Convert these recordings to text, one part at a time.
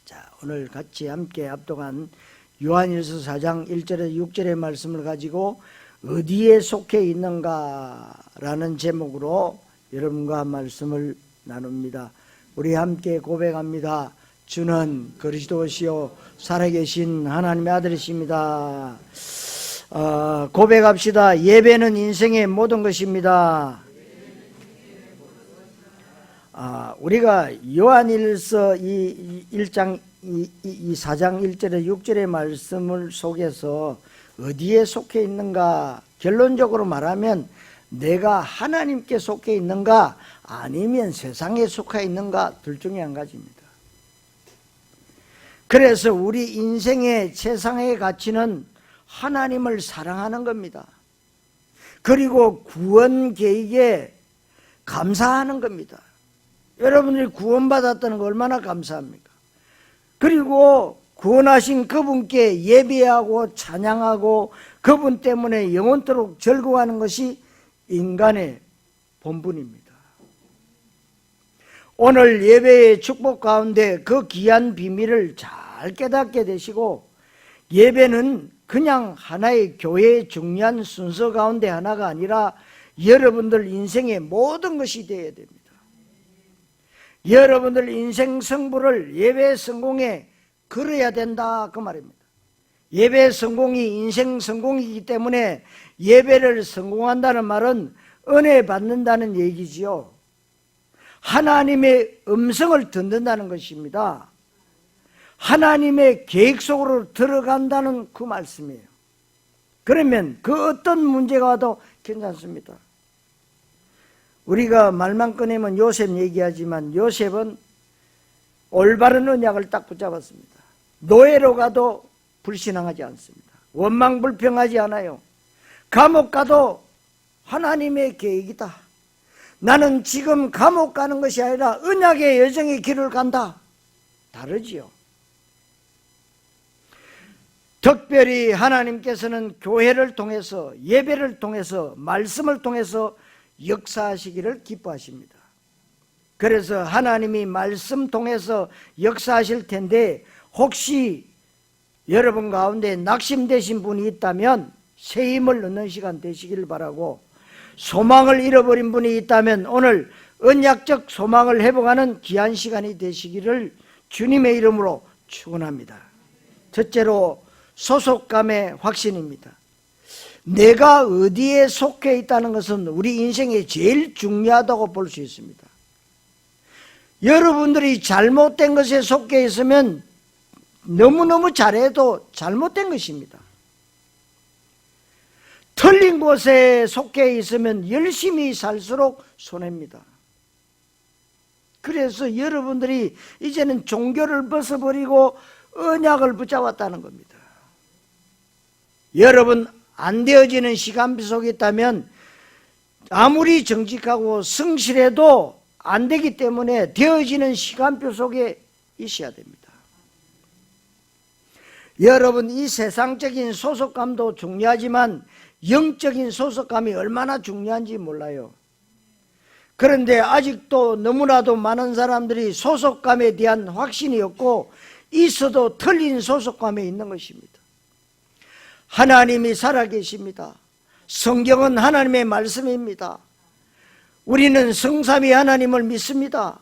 자, 오늘 같이 함께 합독한 요한일서 4장 1절에서 6절의 말씀을 가지고 어디에 속해 있는가라는 제목으로 여러분과 말씀을 나눕니다. 우리 함께 고백합니다. 주는 그리스도시요 살아계신 하나님의 아들이십니다. 고백합시다. 예배는 인생의 모든 것입니다. 우리가 요한일서 이 4장 1절에 6절의 말씀을 속에서 어디에 속해 있는가, 결론적으로 말하면 내가 하나님께 속해 있는가 아니면 세상에 속해 있는가 둘 중에 한 가지입니다. 그래서 우리 인생의 최상의 가치는 하나님을 사랑하는 겁니다. 그리고 구원 계획에 감사하는 겁니다. 여러분들이 구원받았다는 거 얼마나 감사합니까? 그리고 구원하신 그분께 예배하고 찬양하고 그분 때문에 영원토록 즐거워하는 것이 인간의 본분입니다. 오늘 예배의 축복 가운데 그 귀한 비밀을 잘 깨닫게 되시고, 예배는 그냥 하나의 교회의 중요한 순서 가운데 하나가 아니라 여러분들 인생의 모든 것이 되어야 됩니다. 여러분들 인생 승부를 예배 성공에 걸어야 된다, 그 말입니다. 예배 성공이 인생 성공이기 때문에 예배를 성공한다는 말은 은혜 받는다는 얘기지요. 하나님의 음성을 듣는다는 것입니다. 하나님의 계획 속으로 들어간다는 그 말씀이에요. 그러면 그 어떤 문제가 와도 괜찮습니다. 우리가 말만 꺼내면 요셉 얘기하지만 요셉은 올바른 언약을 딱 붙잡았습니다. 노예로 가도 불신앙하지 않습니다. 원망불평하지 않아요. 감옥 가도 하나님의 계획이다. 나는 지금 감옥 가는 것이 아니라 언약의 여정의 길을 간다. 다르지요. 특별히 하나님께서는 교회를 통해서, 예배를 통해서, 말씀을 통해서 역사하시기를 기뻐하십니다. 그래서 하나님이 말씀 통해서 역사하실 텐데, 혹시 여러분 가운데 낙심되신 분이 있다면 새 힘을 얻는 시간 되시길 바라고, 소망을 잃어버린 분이 있다면 오늘 언약적 소망을 회복하는 귀한 시간이 되시기를 주님의 이름으로 축원합니다. 첫째로 소속감의 확신입니다. 내가 어디에 속해 있다는 것은 우리 인생에 제일 중요하다고 볼 수 있습니다. 여러분들이 잘못된 것에 속해 있으면 너무너무 잘해도 잘못된 것입니다. 틀린 곳에 속해 있으면 열심히 살수록 손해입니다. 그래서 여러분들이 이제는 종교를 벗어버리고 언약을 붙잡았다는 겁니다. 여러분 안 되어지는 시간표 속에 있다면 아무리 정직하고 성실해도 안 되기 때문에 되어지는 시간표 속에 있어야 됩니다. 여러분, 이 세상적인 소속감도 중요하지만 영적인 소속감이 얼마나 중요한지 몰라요. 그런데 아직도 너무나도 많은 사람들이 소속감에 대한 확신이 없고 있어도 틀린 소속감에 있는 것입니다. 하나님이 살아계십니다. 성경은 하나님의 말씀입니다. 우리는 성삼위 하나님을 믿습니다.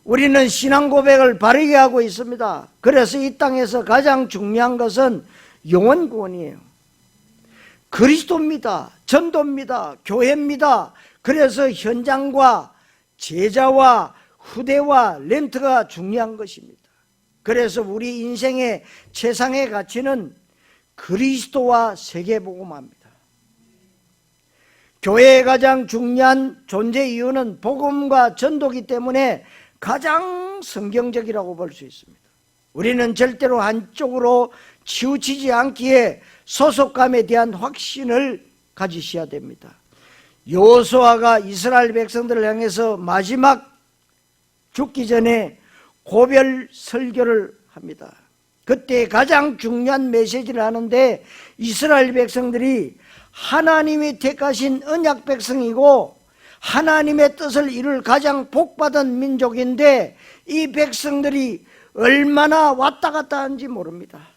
우리는 신앙 고백을 바르게 하고 있습니다. 그래서 이 땅에서 가장 중요한 것은 영혼 구원이에요. 그리스도입니다. 전도입니다. 교회입니다. 그래서 현장과 제자와 후대와 렌트가 중요한 것입니다. 그래서 우리 인생의 최상의 가치는 그리스도와 세계복음화입니다. 교회의 가장 중요한 존재 이유는 복음과 전도이기 때문에 가장 성경적이라고 볼 수 있습니다. 우리는 절대로 한쪽으로 치우치지 않기에 소속감에 대한 확신을 가지셔야 됩니다. 여호수아가 이스라엘 백성들을 향해서 마지막 죽기 전에 고별 설교를 합니다. 그때 가장 중요한 메시지를 하는데, 이스라엘 백성들이 하나님이 택하신 언약 백성이고 하나님의 뜻을 이룰 가장 복받은 민족인데, 이 백성들이 얼마나 왔다 갔다 하는지 모릅니다.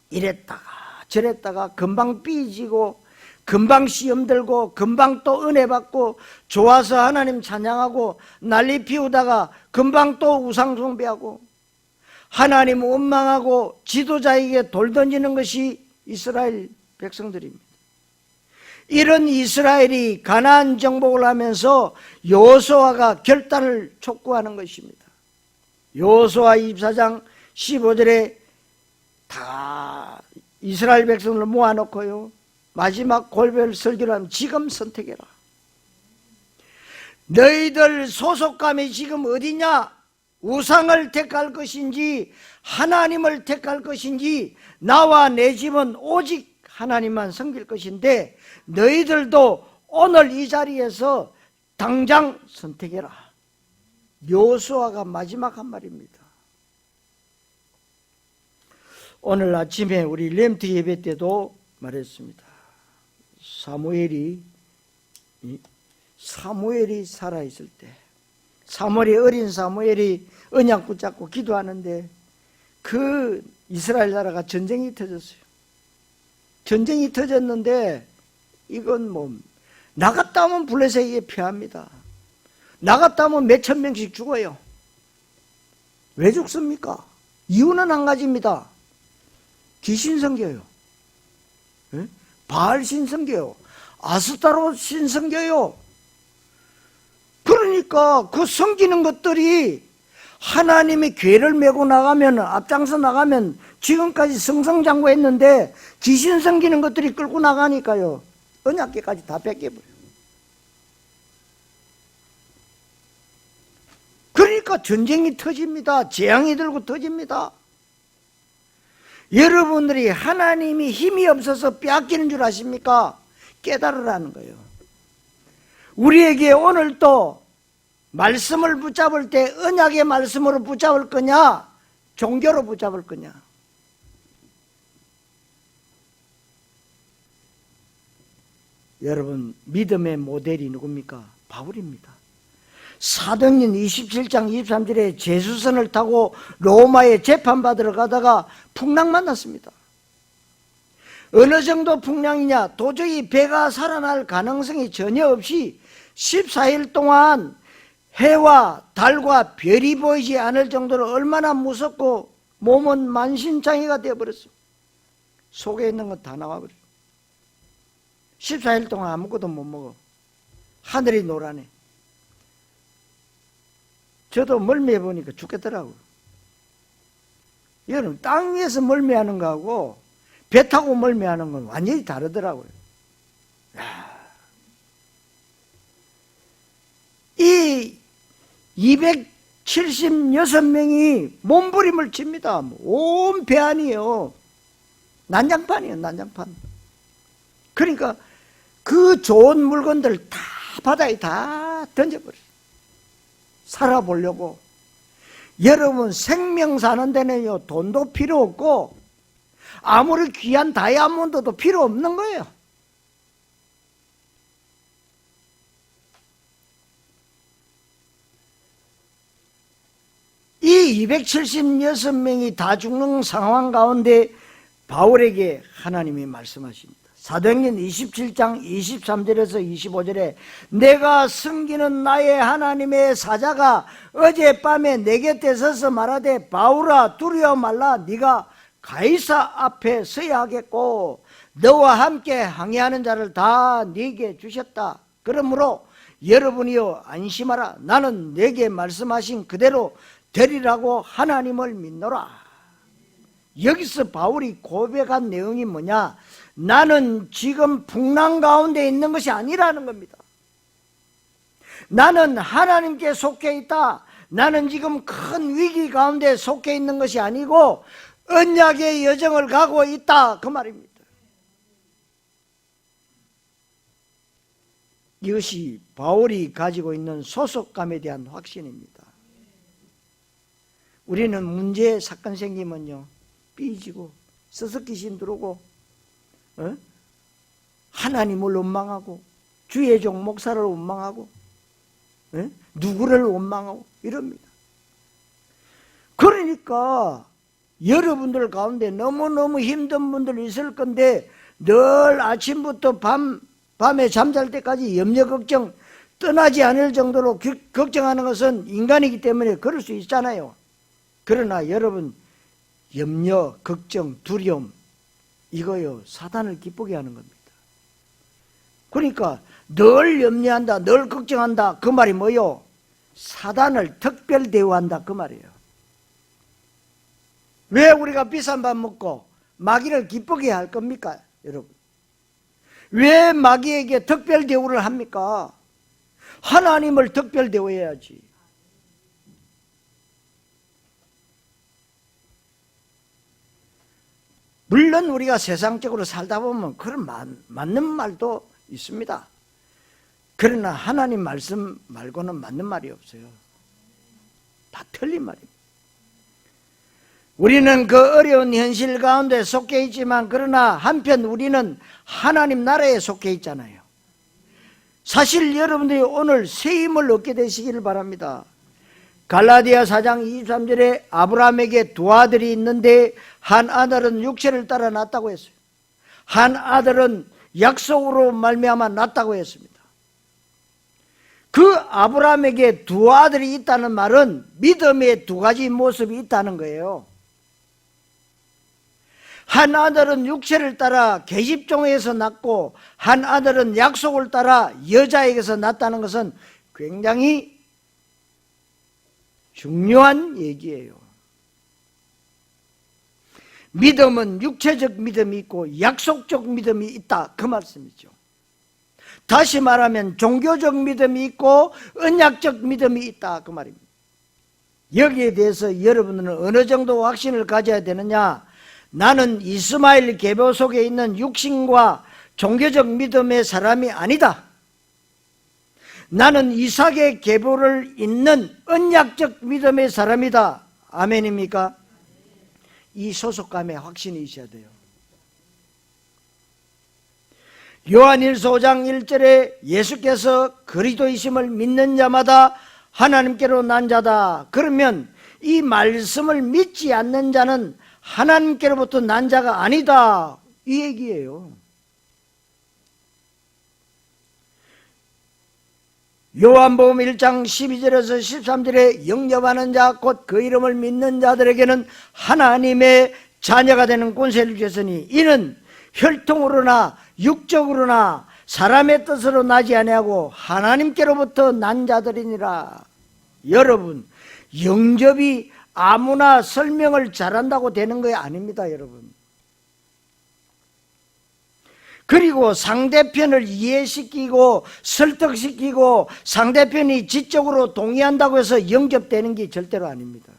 이랬다가 저랬다가 금방 삐지고 금방 시험 들고 금방 또 은혜 받고 좋아서 하나님 찬양하고 난리 피우다가 금방 또 우상 숭배하고 하나님 원망하고 지도자에게 돌 던지는 것이 이스라엘 백성들입니다. 이런 이스라엘이 가나안 정복을 하면서 여호수아가 결단을 촉구하는 것입니다. 여호수아 24장 15절에 다 이스라엘 백성을 모아놓고요, 마지막 골별 설교를 하면 지금 선택해라. 너희들 소속감이 지금 어디냐? 우상을 택할 것인지 하나님을 택할 것인지 나와 내 집은 오직 하나님만 섬길 것인데 너희들도 오늘 이 자리에서 당장 선택해라. 여호수아가 마지막 한 말입니다. 오늘 아침에 우리 렘트 예배 때도 말했습니다. 사무엘이 살아있을 때, 사무엘이 어린 사무엘이 언약 붙잡고 기도하는데 그 이스라엘 나라가 전쟁이 터졌어요. 전쟁이 터졌는데 이건 뭐 나갔다 오면 블레셋에게 패합니다. 나갔다 오면 몇천 명씩 죽어요. 왜 죽습니까? 이유는 한 가지입니다. 귀신 섬겨요. 바알 신 섬겨요. 아스타롯 신 섬겨요. 그러니까 그 섬기는 것들이 하나님이 궤를 메고 나가면, 앞장서 나가면 지금까지 승승장구했는데 귀신 섬기는 것들이 끌고 나가니까요, 언약궤까지 다 뺏겨버려요. 그러니까 전쟁이 터집니다. 재앙이 들고 터집니다. 여러분들이 하나님이 힘이 없어서 빼앗기는 줄 아십니까? 깨달으라는 거예요. 우리에게 오늘 또 말씀을 붙잡을 때 언약의 말씀으로 붙잡을 거냐, 종교로 붙잡을 거냐. 여러분, 믿음의 모델이 누굽니까? 바울입니다. 사도행전 27장 23절에 제수선을 타고 로마에 재판받으러 가다가 풍랑 만났습니다. 어느 정도 풍랑이냐? 도저히 배가 살아날 가능성이 전혀 없이 14일 동안 해와 달과 별이 보이지 않을 정도로 얼마나 무섭고 몸은 만신창이가 되어버렸습니다. 속에 있는 건 다 나와버렸어요. 14일 동안 아무것도 못 먹어. 하늘이 노라네. 저도 멀미해 보니까 죽겠더라고요. 여러분, 땅 위에서 멀미하는 거하고 배 타고 멀미하는 건 완전히 다르더라고요. 이 276명이 몸부림을 칩니다. 온 배 안이에요. 난장판이에요, 난장판. 그러니까 그 좋은 물건들 다 바다에 다 던져버려요. 살아보려고. 여러분, 생명 사는 데는요, 돈도 필요 없고 아무리 귀한 다이아몬드도 필요 없는 거예요. 이 276명이 다 죽는 상황 가운데 바울에게 하나님이 말씀하십니다. 사도행전 27장 23절에서 25절에 내가 섬기는 나의 하나님의 사자가 어젯밤에 내 곁에 서서 말하되 바울아 두려워 말라. 네가 가이사 앞에 서야 하겠고 너와 함께 항해하는 자를 다 네게 주셨다. 그러므로 여러분이여 안심하라. 나는 내게 말씀하신 그대로 되리라고 하나님을 믿노라. 여기서 바울이 고백한 내용이 뭐냐? 나는 지금 풍랑 가운데 있는 것이 아니라는 겁니다. 나는 하나님께 속해 있다. 나는 지금 큰 위기 가운데 속해 있는 것이 아니고 언약의 여정을 가고 있다, 그 말입니다. 이것이 바울이 가지고 있는 소속감에 대한 확신입니다. 우리는 문제 사건 생기면요, 삐지고 서석기심 들어오고 하나님을 원망하고 주의 종 목사를 원망하고 누구를 원망하고 이럽니다. 그러니까 여러분들 가운데 너무너무 힘든 분들 있을 건데 늘 아침부터 밤에 잠잘 때까지 염려 걱정 떠나지 않을 정도로 걱정하는 것은 인간이기 때문에 그럴 수 있잖아요. 그러나 여러분, 염려, 걱정, 두려움, 이거요 사단을 기쁘게 하는 겁니다. 그러니까 늘 염려한다, 늘 걱정한다, 그 말이 뭐요? 사단을 특별 대우한다, 그 말이에요. 왜 우리가 비싼 밥 먹고 마귀를 기쁘게 할 겁니까, 여러분? 왜 마귀에게 특별 대우를 합니까? 하나님을 특별 대우해야지. 물론 우리가 세상적으로 살다 보면 그런 맞는 말도 있습니다. 그러나 하나님 말씀 말고는 맞는 말이 없어요. 다 틀린 말입니다. 우리는 그 어려운 현실 가운데 속해 있지만 그러나 한편 우리는 하나님 나라에 속해 있잖아요. 사실 여러분들이 오늘 새 힘을 얻게 되시기를 바랍니다. 갈라디아 4장 23절에 아브라함에게 두 아들이 있는데 한 아들은 육체를 따라 낳았다고 했어요. 한 아들은 약속으로 말미암아 낳았다고 했습니다. 그 아브라함에게 두 아들이 있다는 말은 믿음의 두 가지 모습이 있다는 거예요. 한 아들은 육체를 따라 계집종에서 낳고 한 아들은 약속을 따라 여자에게서 낳았다는 것은 굉장히 중요한 얘기예요. 믿음은 육체적 믿음이 있고 약속적 믿음이 있다, 그 말씀이죠. 다시 말하면 종교적 믿음이 있고 언약적 믿음이 있다, 그 말입니다. 여기에 대해서 여러분들은 어느 정도 확신을 가져야 되느냐? 나는 이스마엘 계보 속에 있는 육신과 종교적 믿음의 사람이 아니다. 나는 이삭의 계보를 잇는 언약적 믿음의 사람이다. 아멘입니까? 이 소속감에 확신이 있어야 돼요. 요한일서 5장 1절에 예수께서 그리스도이심을 믿는 자마다 하나님께로 난 자다. 그러면 이 말씀을 믿지 않는 자는 하나님께로부터 난 자가 아니다, 이 얘기예요. 요한복음 1장 12절에서 13절에 영접하는 자 곧 그 이름을 믿는 자들에게는 하나님의 자녀가 되는 권세를 주셨으니 이는 혈통으로나 육적으로나 사람의 뜻으로 나지 아니하고 하나님께로부터 난 자들이니라. 여러분, 영접이 아무나 설명을 잘한다고 되는 거 아닙니다, 여러분. 그리고 상대편을 이해시키고 설득시키고 상대편이 지적으로 동의한다고 해서 영접되는 게 절대로 아닙니다.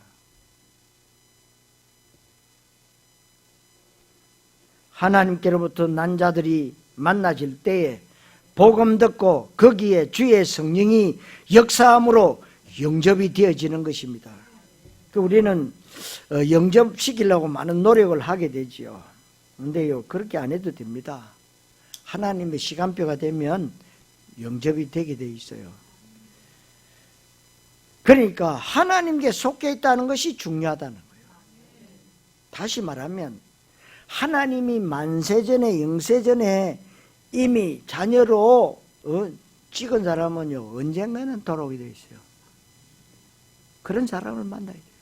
하나님께로부터 난 자들이 만나질 때에 복음 듣고 거기에 주의 성령이 역사함으로 영접이 되어지는 것입니다. 우리는 영접시키려고 많은 노력을 하게 되지요. 그런데요, 그렇게 안 해도 됩니다. 하나님의 시간표가 되면 영접이 되게 돼 있어요. 그러니까 하나님께 속해 있다는 것이 중요하다는 거예요. 다시 말하면 하나님이 만세전에 영세전에 이미 자녀로 찍은 사람은요, 언젠가는 돌아오게 돼 있어요. 그런 사람을 만나야 돼요.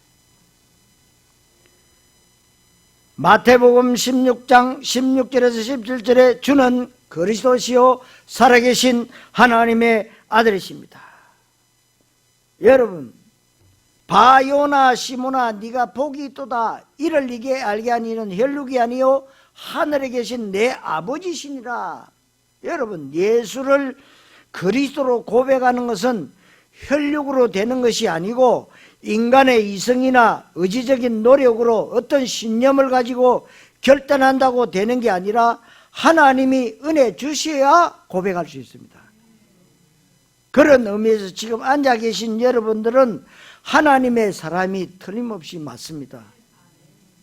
마태복음 16장 16절에서 17절에 주는 그리스도시요 살아계신 하나님의 아들이십니다. 여러분, 바요나 시모나 네가 복이 있도다. 이를 네게 알게 하니는 혈육이 아니요 하늘에 계신 내 아버지시니라. 여러분, 예수를 그리스도로 고백하는 것은 혈육으로 되는 것이 아니고 인간의 이성이나 의지적인 노력으로 어떤 신념을 가지고 결단한다고 되는 게 아니라 하나님이 은혜 주셔야 고백할 수 있습니다. 그런 의미에서 지금 앉아 계신 여러분들은 하나님의 사람이 틀림없이 맞습니다.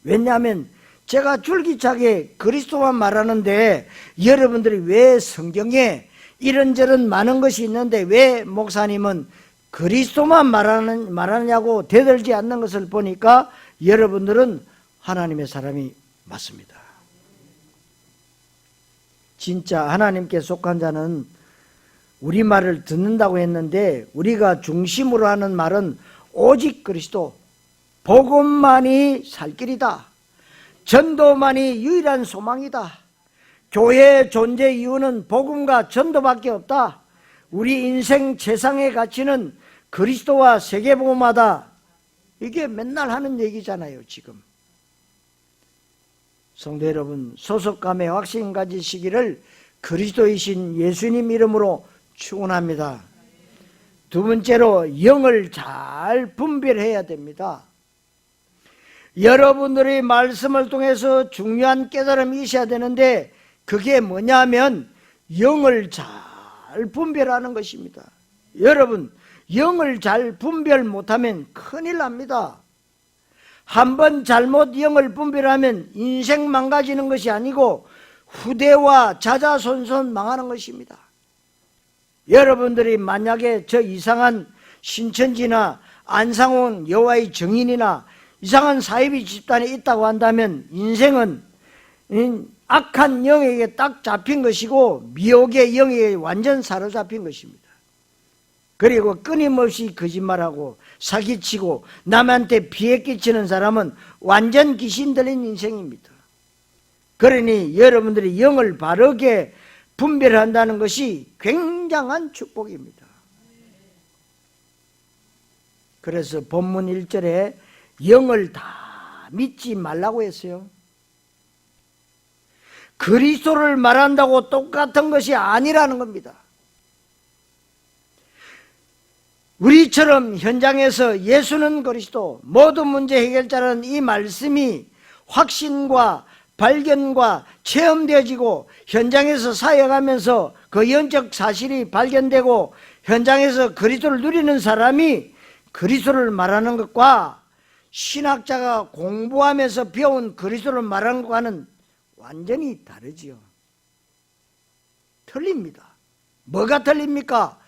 왜냐하면 제가 줄기차게 그리스도만 말하는데 여러분들이 왜 성경에 이런저런 많은 것이 있는데 왜 목사님은 그리스도만 말하느냐고 대들지 않는 것을 보니까 여러분들은 하나님의 사람이 맞습니다. 진짜 하나님께 속한 자는 우리 말을 듣는다고 했는데 우리가 중심으로 하는 말은 오직 그리스도, 복음만이 살 길이다. 전도만이 유일한 소망이다. 교회의 존재 이유는 복음과 전도밖에 없다. 우리 인생 최상의 가치는 그리스도와 세계복음화다. 이게 맨날 하는 얘기잖아요, 지금. 성도 여러분, 소속감의 확신 가지시기를 그리스도이신 예수님 이름으로 축원합니다. 두 번째로 영을 잘 분별해야 됩니다. 여러분들의 말씀을 통해서 중요한 깨달음이 있어야 되는데 그게 뭐냐면 영을 잘 분별하는 것입니다. 여러분, 영을 잘 분별 못하면 큰일 납니다. 한번 잘못 영을 분별하면 인생 망가지는 것이 아니고 후대와 자자손손 망하는 것입니다. 여러분들이 만약에 저 이상한 신천지나 안상홍 여호와의 증인이나 이상한 사이비 집단에 있다고 한다면 인생은 악한 영에게 딱 잡힌 것이고 미혹의 영에게 완전 사로잡힌 것입니다. 그리고 끊임없이 거짓말하고 사기치고 남한테 피해 끼치는 사람은 완전 귀신 들린 인생입니다. 그러니 여러분들이 영을 바르게 분별한다는 것이 굉장한 축복입니다. 그래서 본문 1절에 영을 다 믿지 말라고 했어요. 그리스도를 말한다고 똑같은 것이 아니라는 겁니다. 우리처럼 현장에서 예수는 그리스도, 모든 문제 해결자라는 이 말씀이 확신과 발견과 체험되어지고 현장에서 사역하면서 그 영적 사실이 발견되고 현장에서 그리스도를 누리는 사람이 그리스도를 말하는 것과 신학자가 공부하면서 배운 그리스도를 말하는 것과는 완전히 다르지요. 틀립니다. 뭐가 틀립니까?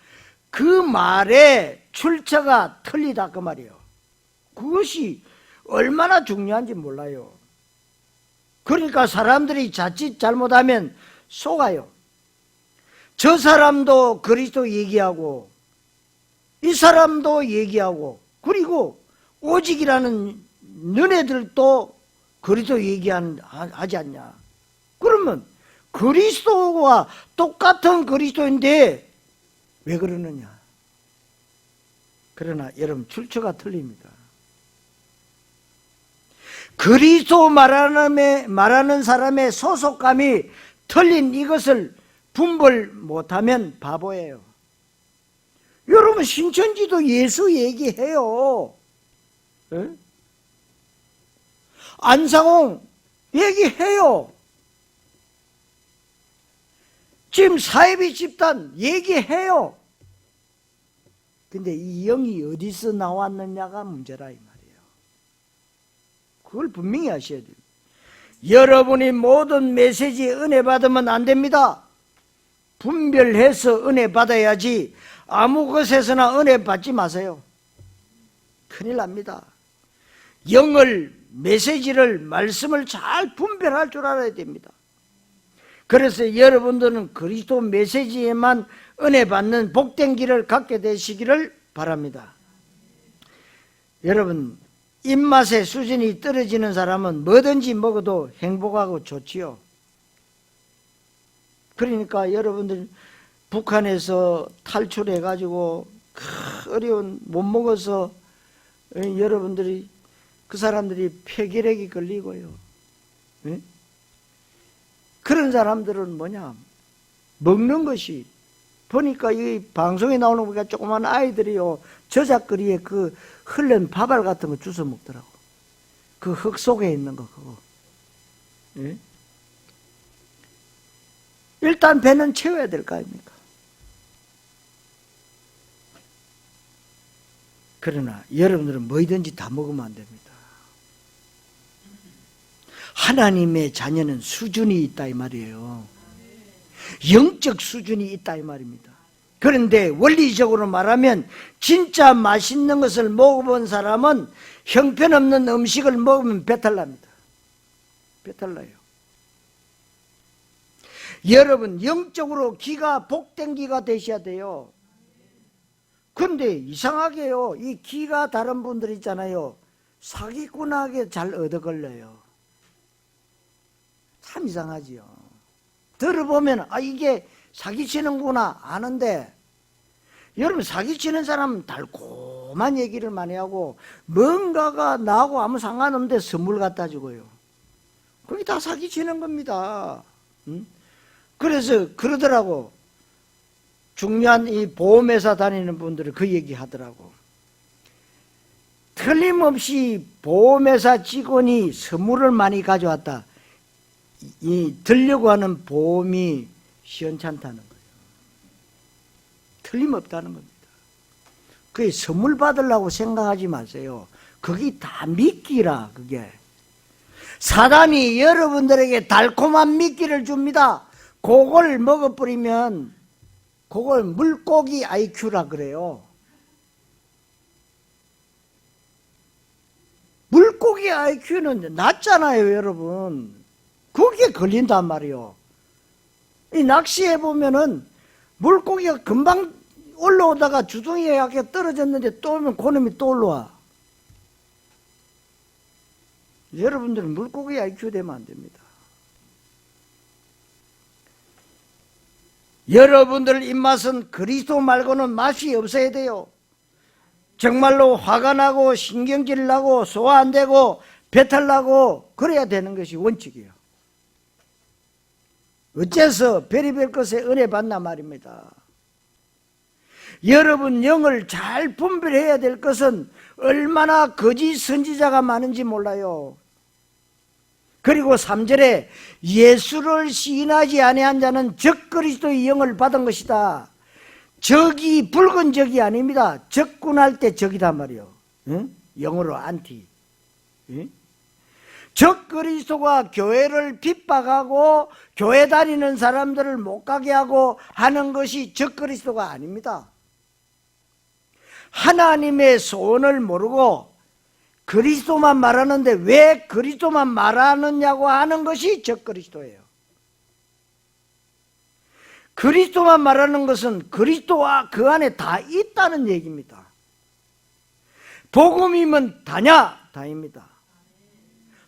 그 말의 출처가 틀리다 그 말이에요. 그것이 얼마나 중요한지 몰라요. 그러니까 사람들이 자칫 잘못하면 속아요. 저 사람도 그리스도 얘기하고 이 사람도 얘기하고 그리고 오직이라는 너네들도 그리스도 얘기하지 않냐. 그러면 그리스도와 똑같은 그리스도인데 왜 그러느냐. 그러나 여러분 출처가 틀립니다. 그리스도 말하는 사람의 소속감이 틀린 이것을 분별 못하면 바보예요. 여러분 신천지도 예수 얘기해요. 에? 안상홍 얘기해요. 지금 사이비 집단 얘기해요. 근데 이 영이 어디서 나왔느냐가 문제라 이 말이에요. 그걸 분명히 하셔야 돼요. 여러분이 모든 메시지에 은혜 받으면 안 됩니다. 분별해서 은혜 받아야지 아무 것에서나 은혜 받지 마세요. 큰일 납니다. 영을, 메시지를, 말씀을 잘 분별할 줄 알아야 됩니다. 그래서 여러분들은 그리스도 메시지에만 은혜 받는 복된 길을 갖게 되시기를 바랍니다. 여러분, 입맛의 수준이 떨어지는 사람은 뭐든지 먹어도 행복하고 좋지요. 그러니까 여러분들 북한에서 탈출해가지고 어려운 못 먹어서 여러분들이 그 사람들이 폐결핵이 걸리고요. 그런 사람들은 뭐냐? 먹는 것이 보니까 이 방송에 나오는 거 보니까 조그만 아이들이요 저작거리에 그 흘른 밥알 같은 거 주워 먹더라고. 그 흙 속에 있는 거 그거. 예? 일단 배는 채워야 될 거 아닙니까? 그러나 여러분들은 뭐든지 다 먹으면 안 됩니다. 하나님의 자녀는 수준이 있다 이 말이에요. 영적 수준이 있다 이 말입니다. 그런데 원리적으로 말하면 진짜 맛있는 것을 먹어본 사람은 형편없는 음식을 먹으면 배탈납니다. 배탈나요. 여러분, 영적으로 기가 복된 기가 되셔야 돼요. 근데 이상하게요, 이 기가 다른 분들 있잖아요, 사기꾼하게 잘 얻어 걸려요. 참 이상하지요. 들어보면 이게 사기치는구나 아는데, 여러분, 사기치는 사람은 달콤한 얘기를 많이 하고 뭔가가 나하고 아무 상관없는데 선물 갖다 주고요. 그게 다 사기치는 겁니다. 그래서 그러더라고. 중요한 이 보험회사 다니는 분들은 그 얘기 하더라고. 틀림없이 보험회사 직원이 선물을 많이 가져왔다, 들려고 하는 보험이 시원찮다는 거예요. 틀림없다는 겁니다. 그게 선물 받으려고 생각하지 마세요. 그게 다 미끼라. 그게 사단이 여러분들에게 달콤한 미끼를 줍니다. 그걸 먹어버리면 그걸 물고기 IQ라 그래요. 물고기 IQ는 낮잖아요, 여러분. 그게 걸린단 말이요. 이 낚시해 보면은 물고기가 금방 올라오다가 주둥이에 약간 떨어졌는데 또 오면 그놈이 또 올라와. 여러분들은 물고기 IQ 되면 안 됩니다. 여러분들 입맛은 그리스도 말고는 맛이 없어야 돼요. 정말로 화가 나고 신경질 나고 소화 안 되고 배탈 나고 그래야 되는 것이 원칙이에요. 어째서 별의별 것에 은혜 받나 말입니다. 여러분 영을 잘 분별해야 될 것은 얼마나 거짓 선지자가 많은지 몰라요. 그리고 3절에 예수를 시인하지 아니한 자는 적 그리스도의 영을 받은 것이다. 적이 붉은 적이 아닙니다. 적군할 때 적이단 말이요. 응? 영어로 안티. 응? 적 그리스도가 교회를 핍박하고 교회 다니는 사람들을 못 가게 하고 하는 것이 적 그리스도가 아닙니다. 하나님의 소원을 모르고 그리스도만 말하는데 왜 그리스도만 말하느냐고 하는 것이 적 그리스도예요. 그리스도만 말하는 것은 그리스도와 그 안에 다 있다는 얘기입니다. 복음이면 다냐? 다입니다.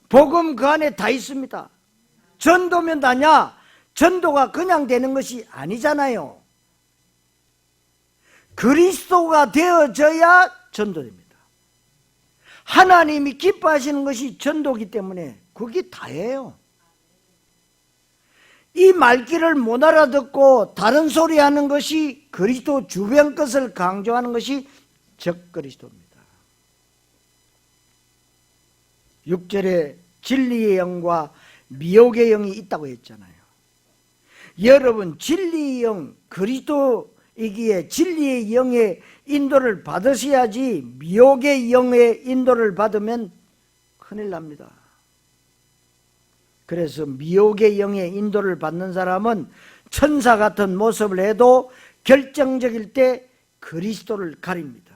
복음 그 안에 다 있습니다. 전도면 다냐? 전도가 그냥 되는 것이 아니잖아요. 그리스도가 되어져야 전도됩니다. 하나님이 기뻐하시는 것이 전도기 때문에 그게 다예요. 이 말귀를 못 알아듣고 다른 소리 하는 것이 그리스도 주변 것을 강조하는 것이 적그리스도입니다. 6절에 진리의 영과 미혹의 영이 있다고 했잖아요. 여러분, 진리의 영, 그리스도이기에 진리의 영의 인도를 받으셔야지 미혹의 영의 인도를 받으면 큰일 납니다. 그래서 미혹의 영의 인도를 받는 사람은 천사 같은 모습을 해도 결정적일 때 그리스도를 가립니다.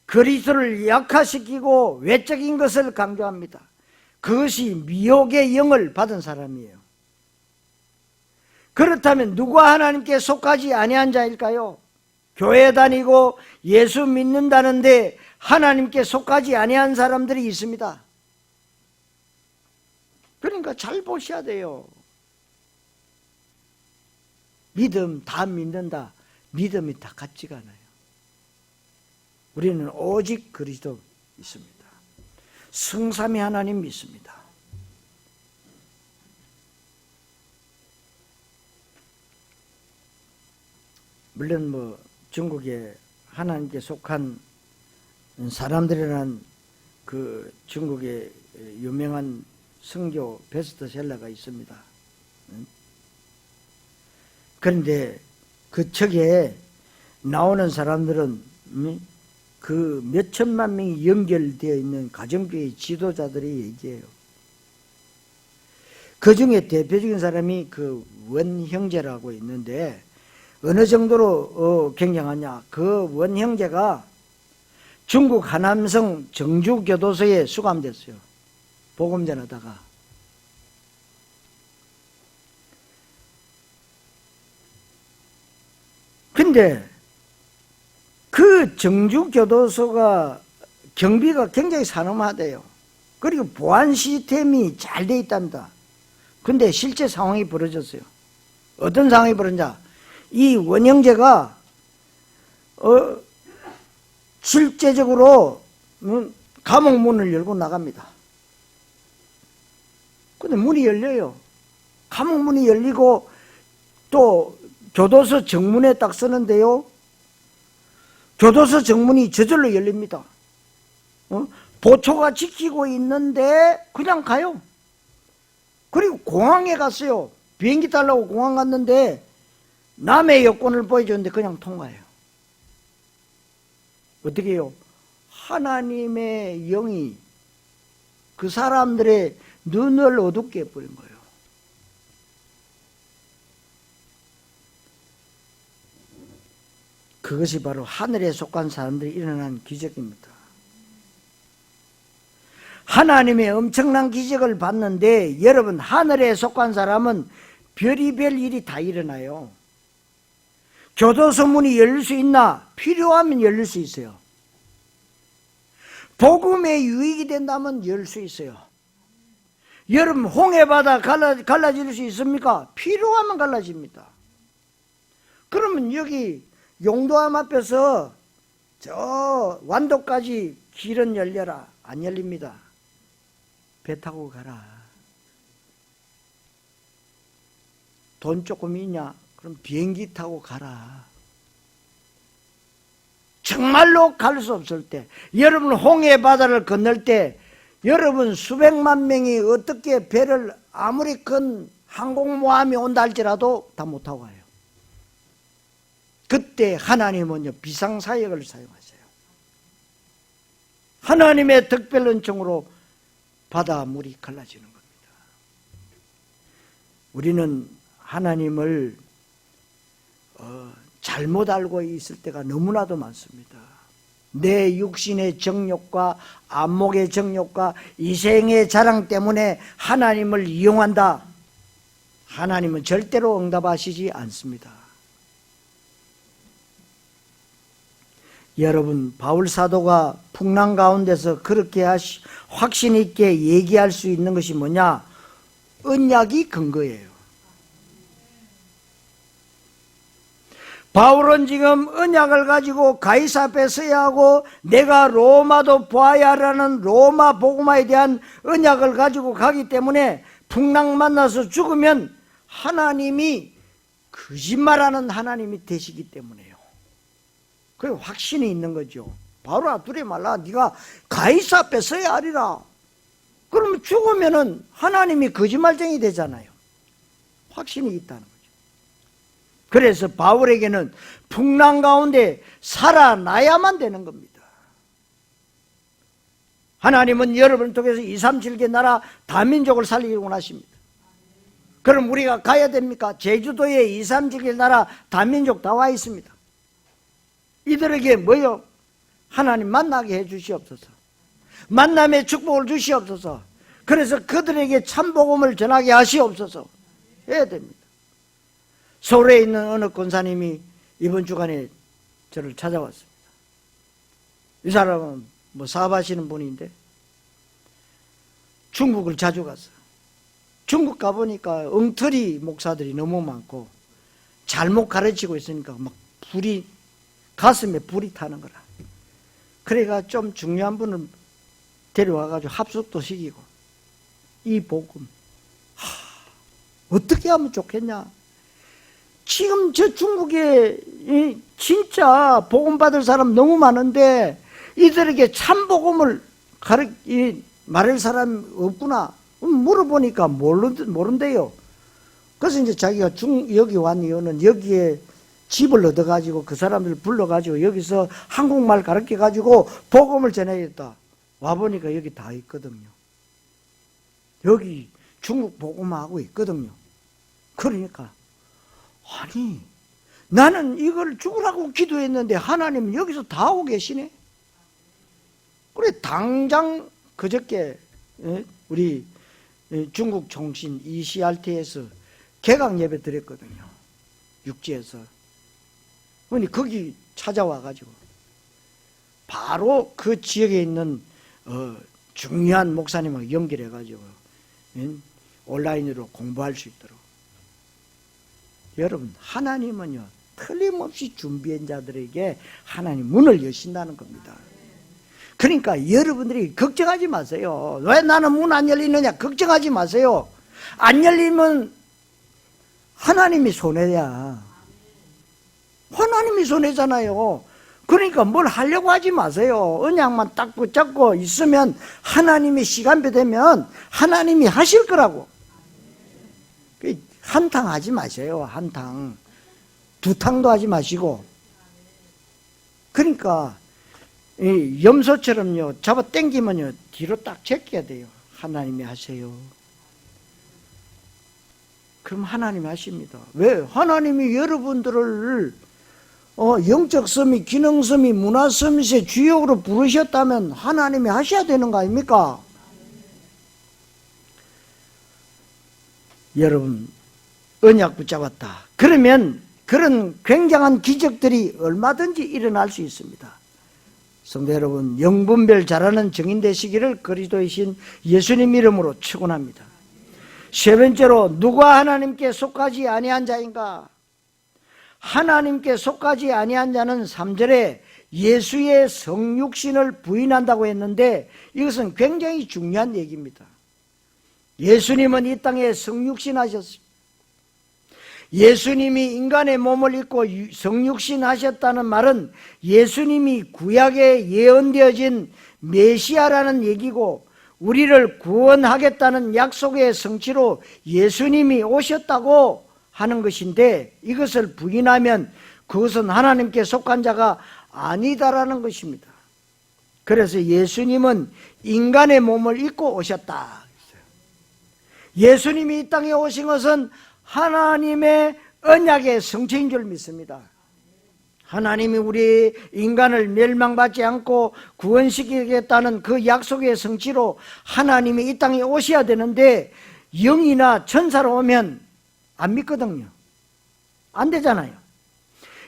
그리스도를 약화시키고 외적인 것을 강조합니다. 그것이 미혹의 영을 받은 사람이에요. 그렇다면 누가 하나님께 속하지 아니한 자일까요? 교회 다니고 예수 믿는다는데 하나님께 속하지 아니한 사람들이 있습니다. 그러니까 잘 보셔야 돼요. 믿음 다 믿는다. 믿음이 다 같지가 않아요. 우리는 오직 그리스도 믿습니다. 성삼위 하나님 믿습니다. 물론 중국에 하나님께 속한 사람들이라는 그 중국의 유명한 성교 베스트셀러가 있습니다. 그런데 그 책에 나오는 사람들은 그 몇천만 명이 연결되어 있는 가정교회 지도자들이 얘기해요. 그 중에 대표적인 사람이 그 원형제라고 있는데, 어느 정도로 굉장하냐. 그 원형제가 중국 하남성 정주교도소에 수감됐어요. 복음 전하다가. 근데 그 정주교도소가 경비가 굉장히 산엄하대요. 그리고 보안 시스템이 잘 돼 있답니다. 근데 실제 상황이 벌어졌어요. 어떤 상황이 벌어졌냐. 이 원형제가 실제적으로 감옥 문을 열고 나갑니다. 근데 문이 열려요. 감옥 문이 열리고 또 교도소 정문에 딱 서는데요. 교도소 정문이 저절로 열립니다. 보초가 지키고 있는데 그냥 가요. 그리고 공항에 갔어요. 비행기 타려고 공항 갔는데 남의 여권을 보여줬는데 그냥 통과해요. 어떻게 해요? 하나님의 영이 그 사람들의 눈을 어둡게 해버린 거예요. 그것이 바로 하늘에 속한 사람들이 일어난 기적입니다. 하나님의 엄청난 기적을 봤는데 여러분, 하늘에 속한 사람은 별의별 일이 다 일어나요. 교도소 문이 열릴 수 있나? 필요하면 열릴 수 있어요. 복음에 유익이 된다면 열 수 있어요. 여러분, 홍해바다 갈라질 수 있습니까? 필요하면 갈라집니다. 그러면 여기 용도암 앞에서 저 완도까지 길은 열려라. 안 열립니다. 배 타고 가라. 돈 조금 있냐? 그럼 비행기 타고 가라. 정말로 갈 수 없을 때, 여러분 홍해 바다를 건널 때 여러분 수백만 명이 어떻게 배를 아무리 큰 항공모함이 온다 할지라도 다 못 타고 가요. 그때 하나님은요 비상사역을 사용하세요. 하나님의 특별 은총으로 바다 물이 갈라지는 겁니다. 우리는 하나님을 잘못 알고 있을 때가 너무나도 많습니다. 내 육신의 정욕과 안목의 정욕과 이생의 자랑 때문에 하나님을 이용한다. 하나님은 절대로 응답하시지 않습니다. 여러분, 바울 사도가 풍랑 가운데서 그렇게 확신 있게 얘기할 수 있는 것이 뭐냐? 언약이 근거예요. 바울은 지금 언약을 가지고 가이사 앞에 서야 하고 내가 로마도 보아야 하라는 로마 복음화에 대한 언약을 가지고 가기 때문에 풍랑 만나서 죽으면 하나님이 거짓말하는 하나님이 되시기 때문에요. 그 확신이 있는 거죠. 바울아, 두려워 말라. 네가 가이사 앞에 서야 하리라. 그러면 죽으면은 하나님이 거짓말쟁이 되잖아요. 확신이 있다는 거죠. 그래서 바울에게는 풍랑 가운데 살아나야만 되는 겁니다. 하나님은 여러분을 통해서 237개 나라 다민족을 살리기를 원하십니다. 그럼 우리가 가야 됩니까? 제주도에 237개 나라 다민족 다 와 있습니다. 이들에게 뭐요? 하나님 만나게 해 주시옵소서. 만남의 축복을 주시옵소서. 그래서 그들에게 참복음을 전하게 하시옵소서. 해야 됩니다. 서울에 있는 어느 권사님이 이번 주간에 저를 찾아왔습니다. 이 사람은 뭐 사업하시는 분인데 중국을 자주 갔어요. 중국 가보니까 엉터리 목사들이 너무 많고 잘못 가르치고 있으니까 막 가슴에 불이 타는 거라. 그래가 좀 중요한 분을 데려와가지고 합숙도 시키고 이 복음 어떻게 하면 좋겠냐. 지금 저 중국에 진짜 복음 받을 사람 너무 많은데 이들에게 참 복음을 말할 사람이 없구나. 물어보니까 모른대요. 그래서 이제 자기가 여기 왔는 이유는 여기에 집을 얻어가지고 그 사람들 불러가지고 여기서 한국말 가르쳐가지고 복음을 전해야겠다. 와보니까 여기 다 있거든요. 여기 중국 복음하고 있거든요. 그러니까 아니 나는 이걸 죽으라고 기도했는데 하나님은 여기서 다 하고 계시네. 그래 당장 그저께 우리 중국 총신 ECRT에서 개강 예배 드렸거든요. 육지에서. 그러니 거기 찾아와가지고 바로 그 지역에 있는 중요한 목사님하고 연결해가지고 온라인으로 공부할 수 있도록. 여러분, 하나님은요 틀림없이 준비한 자들에게 하나님 문을 여신다는 겁니다. 그러니까 여러분들이 걱정하지 마세요. 왜 나는 문 안 열리느냐 걱정하지 마세요. 안 열리면 하나님이 손해야. 하나님이 손해잖아요. 그러니까 뭘 하려고 하지 마세요. 언약만 딱 붙잡고 있으면 하나님이 시간표 되면 하나님이 하실 거라고. 한탕 하지 마세요. 한탕. 두탕도 하지 마시고. 그러니까 이 염소처럼요 잡아 당기면요 뒤로 딱 제껴야 돼요. 하나님이 하세요. 그럼 하나님이 하십니다. 왜? 하나님이 여러분들을 영적 섬이, 기능 섬이, 문화 섬이의 주역으로 부르셨다면 하나님이 하셔야 되는 거 아닙니까? 여러분, 언약 붙잡았다. 그러면 그런 굉장한 기적들이 얼마든지 일어날 수 있습니다. 성도 여러분, 영분별 잘하는 증인 되시기를 그리스도의 신 예수님 이름으로 축원합니다. 세 번째로, 누가 하나님께 속하지 아니한 자인가? 하나님께 속하지 아니한 자는 3절에 예수의 성육신을 부인한다고 했는데 이것은 굉장히 중요한 얘기입니다. 예수님은 이 땅에 성육신 하셨습니다. 예수님이 인간의 몸을 입고 성육신 하셨다는 말은 예수님이 구약에 예언되어진 메시아라는 얘기고, 우리를 구원하겠다는 약속의 성취로 예수님이 오셨다고 하는 것인데, 이것을 부인하면 그것은 하나님께 속한 자가 아니다라는 것입니다. 그래서 예수님은 인간의 몸을 입고 오셨다. 예수님이 이 땅에 오신 것은 하나님의 언약의 성취인 줄 믿습니다. 하나님이 우리 인간을 멸망받지 않고 구원시키겠다는 그 약속의 성취로 하나님이 이 땅에 오셔야 되는데, 영이나 천사로 오면 안 믿거든요. 안 되잖아요.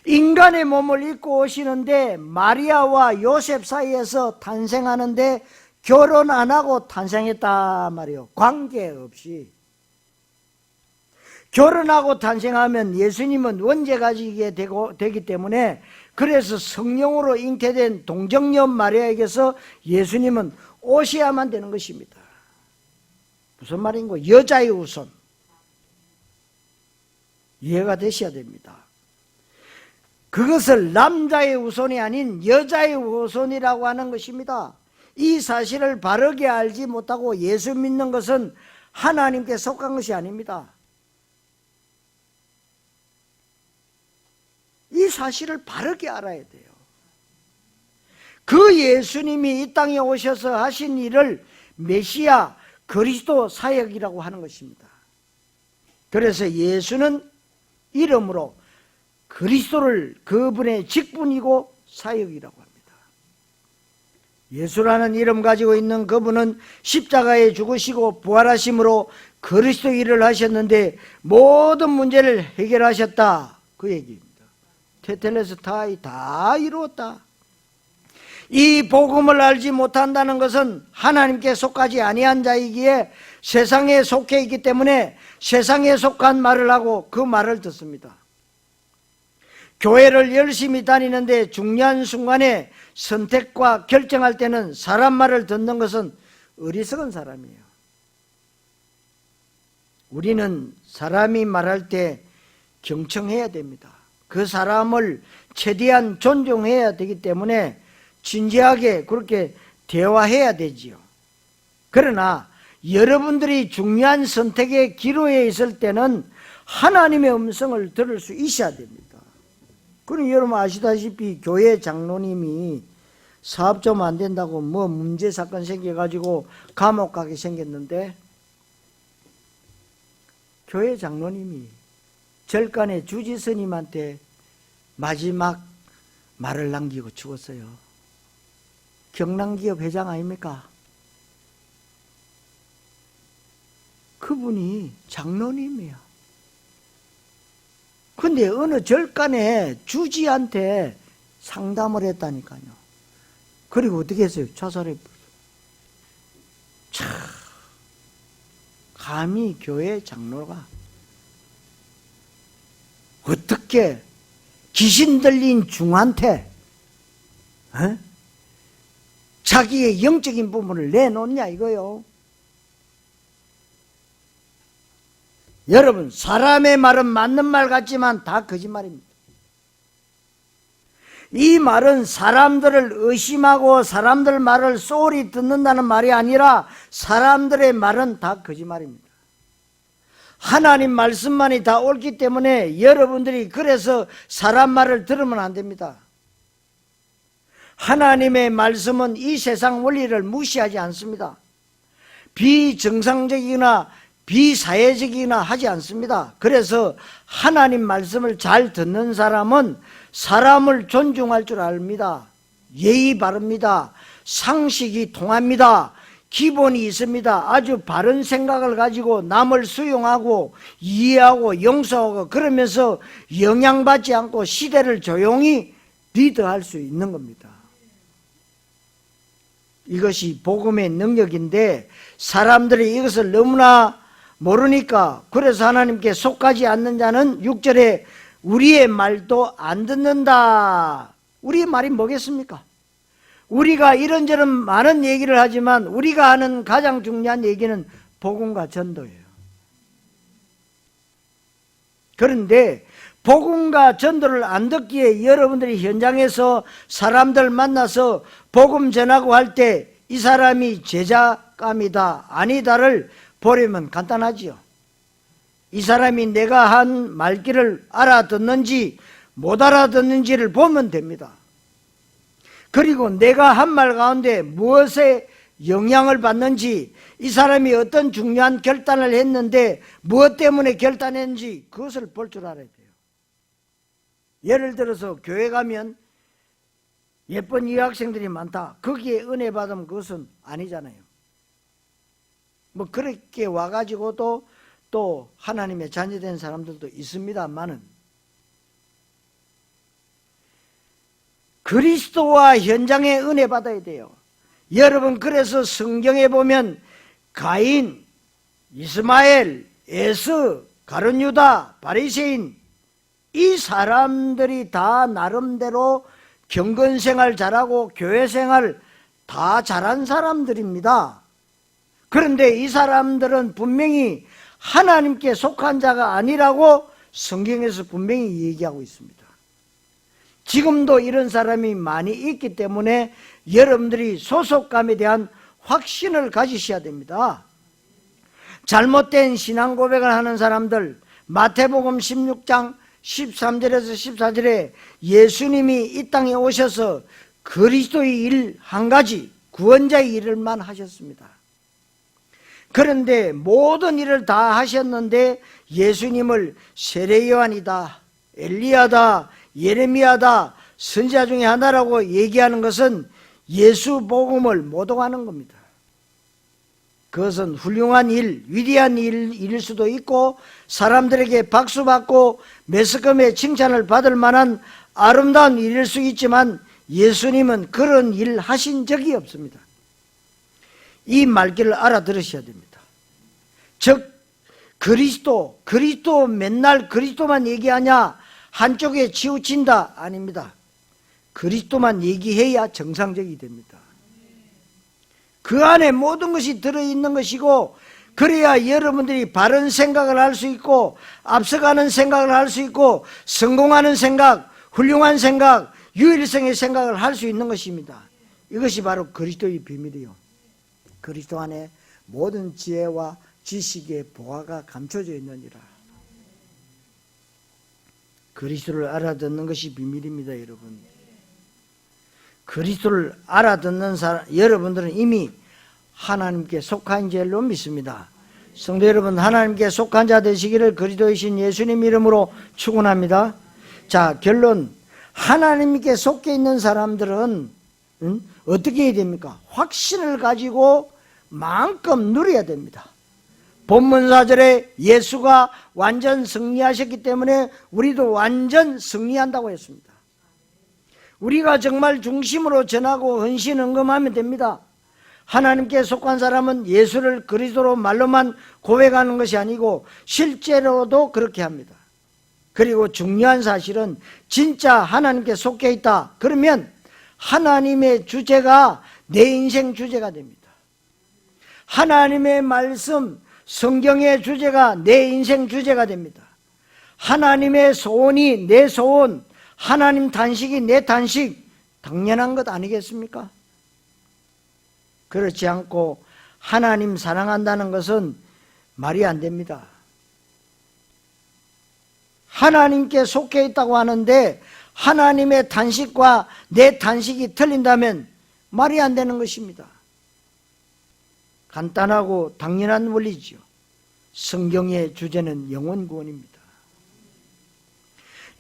인간의 몸을 입고 오시는데 마리아와 요셉 사이에서 탄생하는데 결혼 안 하고 탄생했단 말이에요. 관계없이. 결혼하고 탄생하면 예수님은 원죄 가지게 되기 때문에, 그래서 성령으로 잉태된 동정녀 마리아에게서 예수님은 오셔야만 되는 것입니다. 무슨 말인고? 여자의 우선. 이해가 되셔야 됩니다. 그것을 남자의 우선이 아닌 여자의 우선이라고 하는 것입니다. 이 사실을 바르게 알지 못하고 예수 믿는 것은 하나님께 속한 것이 아닙니다. 이 사실을 바르게 알아야 돼요. 그 예수님이 이 땅에 오셔서 하신 일을 메시아 그리스도 사역이라고 하는 것입니다. 그래서 예수는 이름으로 그리스도를, 그분의 직분이고 사역이라고 합니다. 예수라는 이름 가지고 있는 그분은 십자가에 죽으시고 부활하심으로 그리스도 일을 하셨는데 모든 문제를 해결하셨다, 그 얘기입니다. 테텔레스타이, 다 이루었다. 이 복음을 알지 못한다는 것은 하나님께 속하지 아니한 자이기에 세상에 속해 있기 때문에 세상에 속한 말을 하고 그 말을 듣습니다. 교회를 열심히 다니는데 중요한 순간에 선택과 결정할 때는 사람 말을 듣는 것은 어리석은 사람이에요. 우리는 사람이 말할 때 경청해야 됩니다. 그 사람을 최대한 존중해야 되기 때문에 진지하게 그렇게 대화해야 되지요. 그러나 여러분들이 중요한 선택의 기로에 있을 때는 하나님의 음성을 들을 수 있어야 됩니다. 그럼 여러분 아시다시피 교회 장로님이 사업 좀 안 된다고 뭐 문제 사건 생겨가지고 감옥 가게 생겼는데, 교회 장로님이 절간에 주지 스님한테 마지막 말을 남기고 죽었어요. 경남기업 회장 아닙니까? 그분이 장로님이야. 근데 어느 절간에 주지한테 상담을 했다니까요. 그리고 어떻게 했어요? 자살해버렸어요. 참, 감히 교회 장로가 어떻게 귀신 들린 중한테 자기의 영적인 부분을 내놓냐 이거요. 여러분, 사람의 말은 맞는 말 같지만 다 거짓말입니다. 이 말은 사람들을 의심하고 사람들 말을 쏠이 듣는다는 말이 아니라 사람들의 말은 다 거짓말입니다. 하나님 말씀만이 다 옳기 때문에 여러분들이 그래서 사람 말을 들으면 안 됩니다. 하나님의 말씀은 이 세상 원리를 무시하지 않습니다. 비정상적이거나 비사회적이나 하지 않습니다. 그래서 하나님 말씀을 잘 듣는 사람은 사람을 존중할 줄 압니다. 예의 바릅니다. 상식이 통합니다. 기본이 있습니다. 아주 바른 생각을 가지고 남을 수용하고 이해하고 용서하고 그러면서 영향받지 않고 시대를 조용히 리드할 수 있는 겁니다. 이것이 복음의 능력인데 사람들이 이것을 너무나 모르니까 그래서 하나님께 속하지 않는 자는 6절에 우리의 말도 안 듣는다. 우리의 말이 뭐겠습니까? 우리가 이런저런 많은 얘기를 하지만 우리가 하는 가장 중요한 얘기는 복음과 전도예요. 그런데 복음과 전도를 안 듣기에 여러분들이 현장에서 사람들 만나서 복음 전하고 할 때 이 사람이 제자감이다 아니다를 보려면 간단하지요. 이 사람이 내가 한 말귀를 알아듣는지 못 알아듣는지를 보면 됩니다. 그리고 내가 한 말 가운데 무엇에 영향을 받는지, 이 사람이 어떤 중요한 결단을 했는데 무엇 때문에 결단했는지 그것을 볼 줄 알아야 돼요. 예를 들어서 교회 가면 예쁜 여학생들이 많다. 거기에 은혜 받으면 그것은 아니잖아요. 뭐 그렇게 와가지고도 또 하나님의 자녀된 사람들도 있습니다만은 그리스도와 현장에 은혜 받아야 돼요. 여러분, 그래서 성경에 보면 가인, 이스마엘, 에스, 가룟유다, 바리새인, 이 사람들이 다 나름대로 경건생활 잘하고 교회생활 다 잘한 사람들입니다. 그런데 이 사람들은 분명히 하나님께 속한 자가 아니라고 성경에서 분명히 얘기하고 있습니다. 지금도 이런 사람이 많이 있기 때문에 여러분들이 소속감에 대한 확신을 가지셔야 됩니다. 잘못된 신앙 고백을 하는 사람들, 마태복음 16장 13절에서 14절에 예수님이 이 땅에 오셔서 그리스도의 일 한 가지, 구원자의 일을만 하셨습니다. 그런데 모든 일을 다 하셨는데 예수님을 세례 요한이다, 엘리야다, 예레미야다, 선지자 중에 하나라고 얘기하는 것은 예수 복음을 모독하는 겁니다. 그것은 훌륭한 일, 위대한 일일 수도 있고 사람들에게 박수받고 매스컴에 칭찬을 받을 만한 아름다운 일일 수 있지만 예수님은 그런 일 하신 적이 없습니다. 이 말귀를 알아들으셔야 됩니다. 즉 그리스도 맨날 그리스도만 얘기하냐, 한쪽에 치우친다, 아닙니다. 그리스도만 얘기해야 정상적이 됩니다. 그 안에 모든 것이 들어있는 것이고 그래야 여러분들이 바른 생각을 할 수 있고 앞서가는 생각을 할 수 있고 성공하는 생각, 훌륭한 생각, 유일성의 생각을 할 수 있는 것입니다. 이것이 바로 그리스도의 비밀이요. 그리스도 안에 모든 지혜와 지식의 보화가 감춰져 있느니라. 그리스도를 알아듣는 것이 비밀입니다, 여러분. 그리스도를 알아듣는 사람, 여러분들은 이미 하나님께 속한 줄로 믿습니다. 성도 여러분, 하나님께 속한 자 되시기를 그리스도이신 예수님 이름으로 축원합니다. 자, 결론. 하나님께 속해 있는 사람들은 어떻게 해야 됩니까? 확신을 가지고 마음껏 누려야 됩니다. 본문 4절에 예수가 완전 승리하셨기 때문에 우리도 완전 승리한다고 했습니다. 우리가 정말 중심으로 전하고 헌신 헌금하면 됩니다. 하나님께 속한 사람은 예수를 그리스도로 말로만 고백하는 것이 아니고 실제로도 그렇게 합니다. 그리고 중요한 사실은 진짜 하나님께 속해 있다. 그러면 하나님의 주제가 내 인생 주제가 됩니다. 하나님의 말씀, 성경의 주제가 내 인생 주제가 됩니다. 하나님의 소원이 내 소원, 하나님 단식이 내 단식, 당연한 것 아니겠습니까? 그렇지 않고 하나님 사랑한다는 것은 말이 안 됩니다. 하나님께 속해 있다고 하는데 하나님의 단식과 내 단식이 틀린다면 말이 안 되는 것입니다. 간단하고 당연한 원리죠. 성경의 주제는 영혼 구원입니다.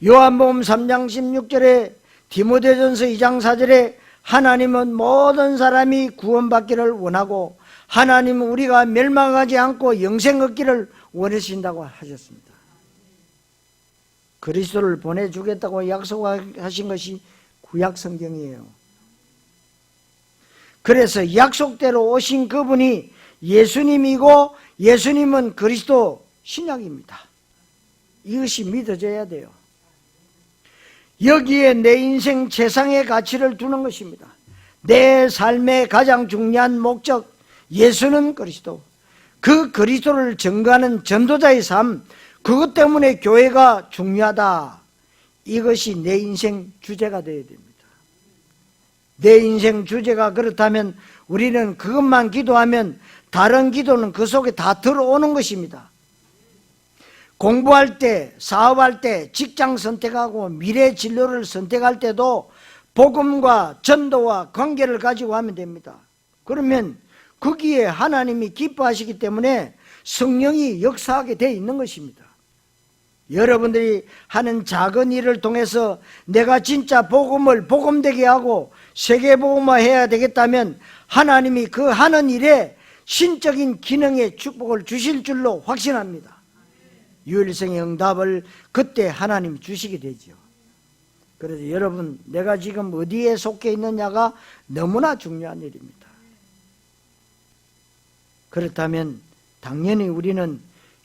요한복음 3장 16절에 디모데전서 2장 4절에 하나님은 모든 사람이 구원받기를 원하고 하나님은 우리가 멸망하지 않고 영생 얻기를 원하신다고 하셨습니다. 그리스도를 보내주겠다고 약속하신 것이 구약 성경이에요. 그래서 약속대로 오신 그분이 예수님이고 예수님은 그리스도 신약입니다. 이것이 믿어져야 돼요. 여기에 내 인생 최상의 가치를 두는 것입니다. 내 삶의 가장 중요한 목적, 예수는 그리스도. 그 그리스도를 증거하는 전도자의 삶, 그것 때문에 교회가 중요하다. 이것이 내 인생 주제가 되어야 됩니다. 내 인생 주제가 그렇다면 우리는 그것만 기도하면 다른 기도는 그 속에 다 들어오는 것입니다. 공부할 때, 사업할 때, 직장 선택하고 미래 진로를 선택할 때도 복음과 전도와 관계를 가지고 하면 됩니다. 그러면 거기에 하나님이 기뻐하시기 때문에 성령이 역사하게 되어 있는 것입니다. 여러분들이 하는 작은 일을 통해서 내가 진짜 복음을 복음되게 하고 세계복음화해야 되겠다면 하나님이 그 하는 일에 신적인 기능의 축복을 주실 줄로 확신합니다. 유일성의 응답을 그때 하나님이 주시게 되죠. 그래서 여러분, 내가 지금 어디에 속해 있느냐가 너무나 중요한 일입니다. 그렇다면 당연히 우리는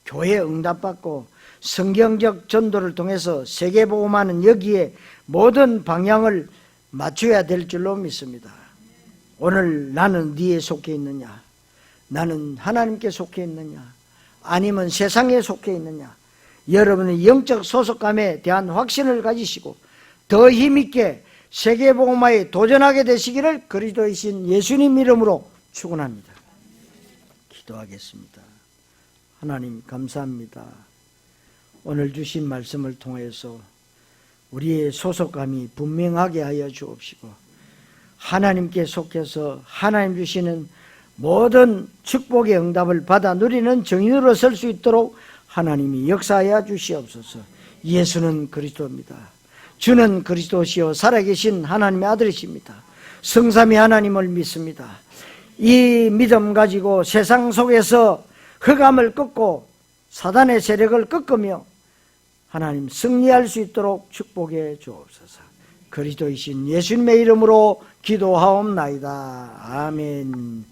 교회 응답받고 성경적 전도를 통해서 세계복음화는 여기에 모든 방향을 맞춰야 될 줄로 믿습니다. 오늘 나는 어디에 속해 있느냐? 나는 하나님께 속해 있느냐? 아니면 세상에 속해 있느냐? 여러분의 영적 소속감에 대한 확신을 가지시고 더 힘있게 세계복음화에 도전하게 되시기를 그리스도이신 예수님 이름으로 축원합니다. 기도하겠습니다. 하나님 감사합니다. 오늘 주신 말씀을 통해서 우리의 소속감이 분명하게 하여 주옵시고 하나님께 속해서 하나님 주시는 모든 축복의 응답을 받아 누리는 증인으로 설 수 있도록 하나님이 역사하여 주시옵소서. 예수는 그리스도입니다. 주는 그리스도시요 살아계신 하나님의 아들이십니다. 성삼위 하나님을 믿습니다. 이 믿음 가지고 세상 속에서 흑암을 꺾고 사단의 세력을 꺾으며 하나님 승리할 수 있도록 축복해 주옵소서. 그리스도이신 예수님의 이름으로 기도하옵나이다. 아멘.